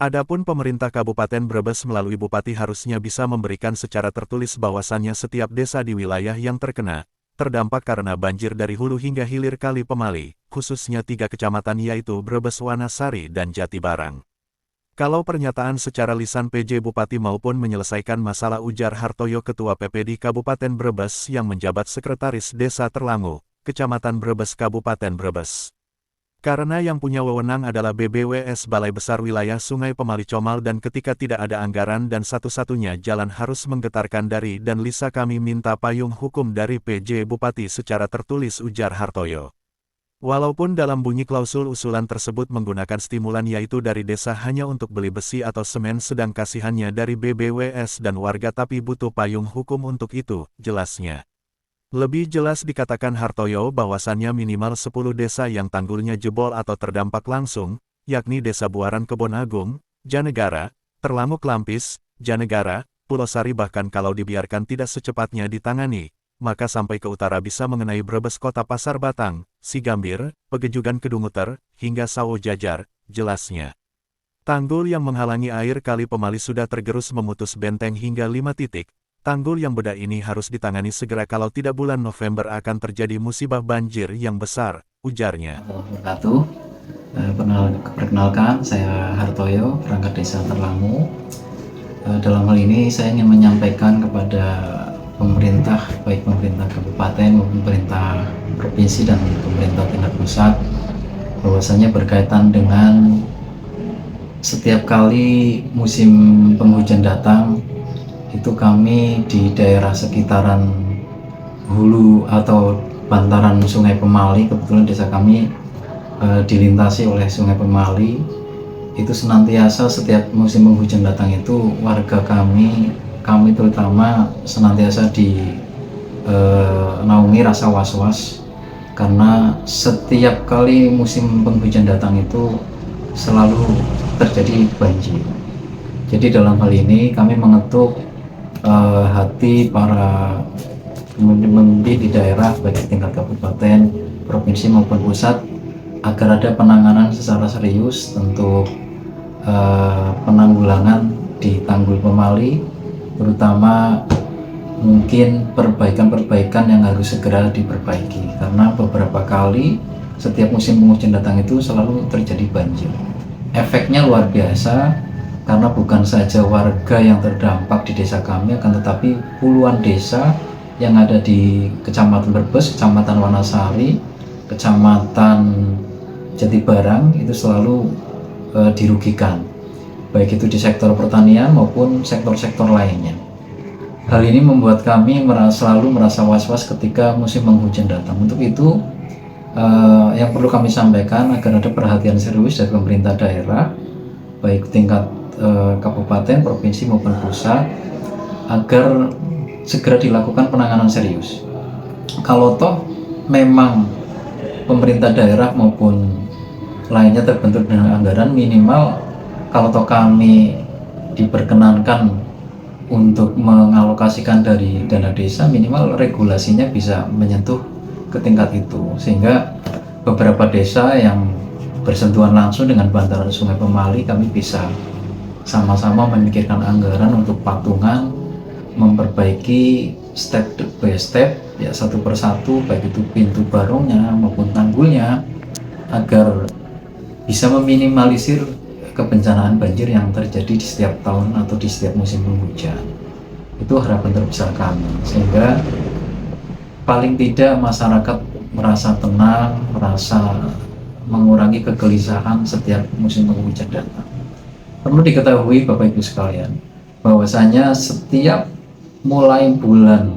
Adapun pemerintah Kabupaten Brebes melalui Bupati harusnya bisa memberikan secara tertulis bahwasannya setiap desa di wilayah yang terkena, terdampak karena banjir dari hulu hingga hilir Kali Pemali, khususnya 3 kecamatan yaitu Brebes, Wanasari, dan Jatibarang. Kalau pernyataan secara lisan PJ Bupati maupun menyelesaikan masalah, ujar Hartoyo, Ketua PPD Kabupaten Brebes yang menjabat Sekretaris Desa Terlangu, Kecamatan Brebes, Kabupaten Brebes. Karena yang punya wewenang adalah BBWS Balai Besar Wilayah Sungai Pemali Comal, dan ketika tidak ada anggaran dan satu-satunya jalan harus menggetarkan dari dan Lisa, kami minta payung hukum dari PJ Bupati secara tertulis, ujar Hartoyo. Walaupun dalam bunyi klausul usulan tersebut menggunakan stimulan yaitu dari desa hanya untuk beli besi atau semen, sedang kasihannya dari BBWS dan warga, tapi butuh payung hukum untuk itu, jelasnya. Lebih jelas dikatakan Hartoyo bahwasannya minimal 10 desa yang tanggulnya jebol atau terdampak langsung, yakni Desa Buaran, Kebon Agung, Janegara, Terlangu, Klampis, Janegara, Pulau Sari, bahkan kalau dibiarkan tidak secepatnya ditangani, maka sampai ke utara bisa mengenai Brebes Kota, Pasar Batang, Sigambir, Pegejugan, Kedunguter, hingga Sawo Jajar, jelasnya. Tanggul yang menghalangi air Kali Pemali sudah tergerus memutus benteng hingga 5 titik. Tanggul yang bedah ini harus ditangani segera, kalau tidak bulan November akan terjadi musibah banjir yang besar, ujarnya. Perkenalkan, saya Hartoyo, perangkat Desa Terlangu. Dalam hal ini saya ingin menyampaikan kepada pemerintah, baik pemerintah kabupaten maupun pemerintah provinsi dan pemerintah tingkat pusat, bahwasanya berkaitan dengan setiap kali musim penghujan datang, itu kami di daerah sekitaran hulu atau bantaran Sungai Pemali, kebetulan desa kami dilintasi oleh Sungai Pemali, itu senantiasa setiap musim penghujan datang itu warga kami terutama senantiasa naungi rasa was-was, karena setiap kali musim penghujan datang itu selalu terjadi banjir. Jadi dalam hal ini kami mengetuk hati para pemimpin di daerah, baik di tingkat kabupaten, provinsi maupun pusat, agar ada penanganan secara serius untuk penanggulangan di Tanggul Pemali, terutama mungkin perbaikan-perbaikan yang harus segera diperbaiki, karena beberapa kali setiap musim penghujan datang itu selalu terjadi banjir. Efeknya luar biasa, karena bukan saja warga yang terdampak di desa kami, akan tetapi puluhan desa yang ada di Kecamatan Brebes, Kecamatan Wanasari, Kecamatan Jatibarang itu selalu dirugikan, baik itu di sektor pertanian maupun sektor-sektor lainnya. Hal ini membuat kami selalu merasa was-was ketika musim penghujan datang. Untuk itu yang perlu kami sampaikan agar ada perhatian serius dari pemerintah daerah, baik tingkat kabupaten, provinsi maupun pusat, agar segera dilakukan penanganan serius. Kalau toh memang pemerintah daerah maupun lainnya terbentur dengan anggaran, minimal kalau toh kami diperkenankan untuk mengalokasikan dari dana desa, minimal regulasinya bisa menyentuh ke tingkat itu, sehingga beberapa desa yang bersentuhan langsung dengan bantaran Sungai Pemali, kami bisa sama-sama memikirkan anggaran untuk patungan memperbaiki step by step, ya, satu persatu, baik itu pintu barongnya maupun tanggulnya, agar bisa meminimalisir kebencanaan banjir yang terjadi di setiap tahun atau di setiap musim penghujan. Itu harapan terbesar kami, sehingga paling tidak masyarakat merasa tenang, merasa mengurangi kegelisahan setiap musim penghujan datang. Perlu diketahui Bapak Ibu sekalian, bahwasanya setiap mulai bulan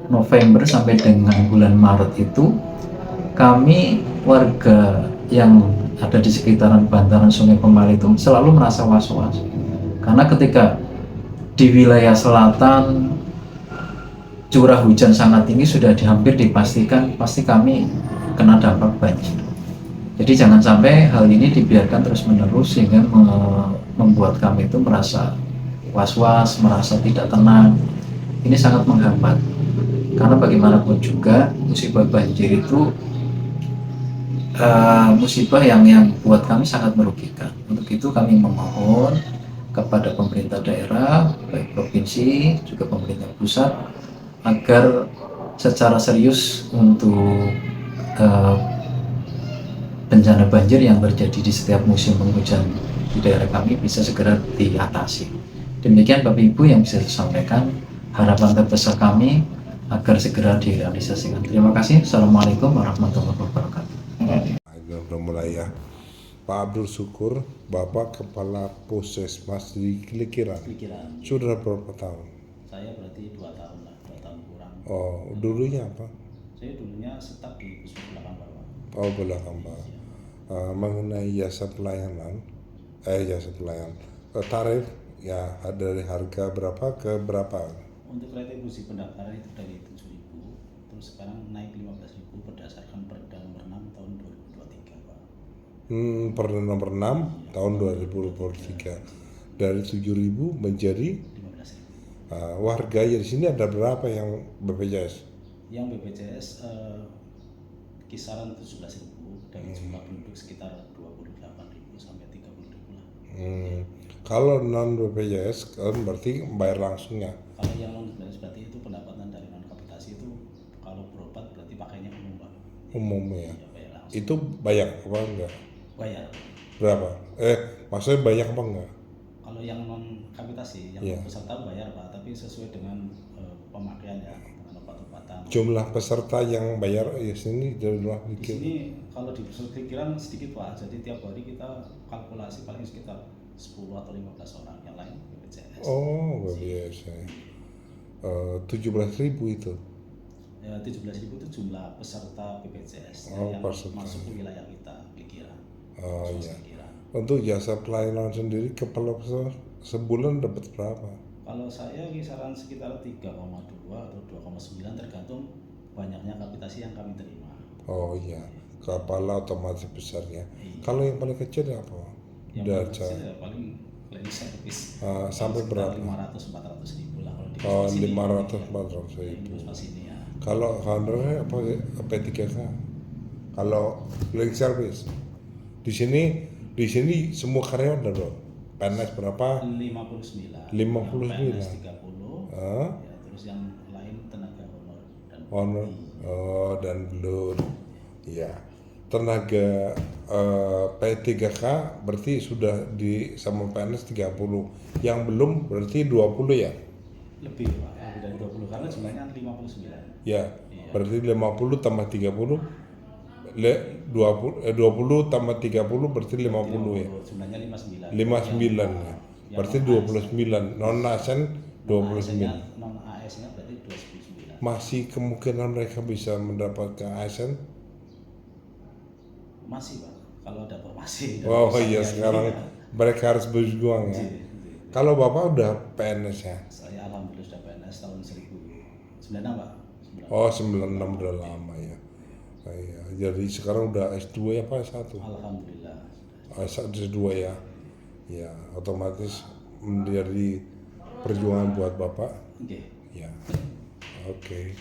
November sampai dengan bulan Maret itu, kami warga yang ada di sekitaran bantaran Sungai Pemali itu selalu merasa was-was, karena ketika di wilayah selatan curah hujan sangat tinggi, sudah hampir dipastikan pasti kami kena dampak banjir. Jadi jangan sampai hal ini dibiarkan terus-menerus, sehingga membuat kami itu merasa was-was, merasa tidak tenang. Ini sangat menghambat, karena bagaimanapun juga musibah banjir itu musibah yang buat kami sangat merugikan. Untuk itu kami memohon kepada pemerintah daerah, baik provinsi juga pemerintah pusat, agar secara serius untuk bencana banjir yang terjadi di setiap musim penghujan di daerah kami bisa segera diatasi. Demikian Bapak Ibu yang bisa saya sampaikan, harapan terbesar kami agar segera direalisasikan. Terima kasih. Assalamualaikum warahmatullahi wabarakatuh. Udah mulai ya. Pak Abdul Syukur, Bapak Kepala Puskesmas di Kilikiran. Sudah berapa tahun? Saya berarti 2 tahun lah, 2 tahun kurang. Oh, dulunya apa? Saya dulunya staf di Puskesmas belakang Pak. Oh, belakang Pak. Mengenai jasa pelayanan, tarif ya dari harga berapa ke berapa? Untuk retribusi pendaftaran itu dari 7.000, terus sekarang naik 15.000 berdasarkan Perda Nomor 6 tahun 2023 Pak. Perda Nomor 6 tahun 2023 dari 7.000 menjadi 15.000. warga ya di sini ada berapa yang BPJS? Yang BPJS kisaran 17.000 dari jumlah penduduk sekitar 28.000 sampai 30.000 lah. Kalau non BPJS kan berarti bayar langsung ya? Kalau yang non BPJS berarti itu pendapatan dari non kapitasi itu kalau berobat berarti pakainya umum Pak. Umum ya. Ya, bayar langsung. Itu banyak apa enggak? Bayar. Berapa? Maksudnya banyak apa enggak? Kalau yang non kapitasi, yang Iya. peserta bayar Pak, tapi sesuai dengan pemakaian ya, dengan obat-obatan. Jumlah peserta yang bayar ya sini jumlah Di dikit. sini kalau di pikiran sedikit Pak, jadi tiap hari kita kalkulasi paling sekitar 10 atau 15 orang, yang lain BPJS. Oh, BPJS ya. 17.000 itu. Ya, 17.000 itu jumlah peserta BPJS Oh, yang peserta. masuk ke wilayah kita, pikiran. Oh iya. Untuk jasa pelayanan sendiri kepala sebulan dapat berapa? Kalau saya kisaran sekitar 3,2 atau 2,9 tergantung banyaknya kapitasi yang kami terima. Oh iya, kepala otomatis besarnya. Iya. Kalau yang paling kecil apa? Yang Udah paling kecil ya paling cleaning service. sampai berapa? 500-400 ribu lah kalau di Oh, puskesmas ini. 500-400 Di ribu. puskesmas ini ya. Kalau honornya apa P3K? Kalau cleaning service di sini semua karyawan ada dong. PNS berapa? 59. 59. Yang PNS 30. Hah? Ya, terus yang lain tenaga honor dan Honor, dan belum. Iya. Tenaga P3K berarti sudah di sama PNS 30. Yang belum berarti 20 ya? lebih Pak, lebih dari 20 karena jumlahnya 59. Ya. Berarti 50 tambah 30 20 tambah 30 berarti 50 ya. Jumlahnya 59. 59 ya. Berarti 29. Non ASN 29. Non AS-nya berarti 29. Masih kemungkinan mereka bisa mendapatkan ASN? Masih Pak, kalau ada formasi. Oh iya, sekarang mereka harus berjuang ya. Kalau Bapak udah PNS ya? Saya alhamdulillah sudah PNS tahun 1996 Pak. Oh 96 udah lama ya. Iya, jadi sekarang udah S2 ya Pak S1? Alhamdulillah. S2 ya. Ya, otomatis menjadi perjuangan buat Bapak. Oke. Ya. Oke.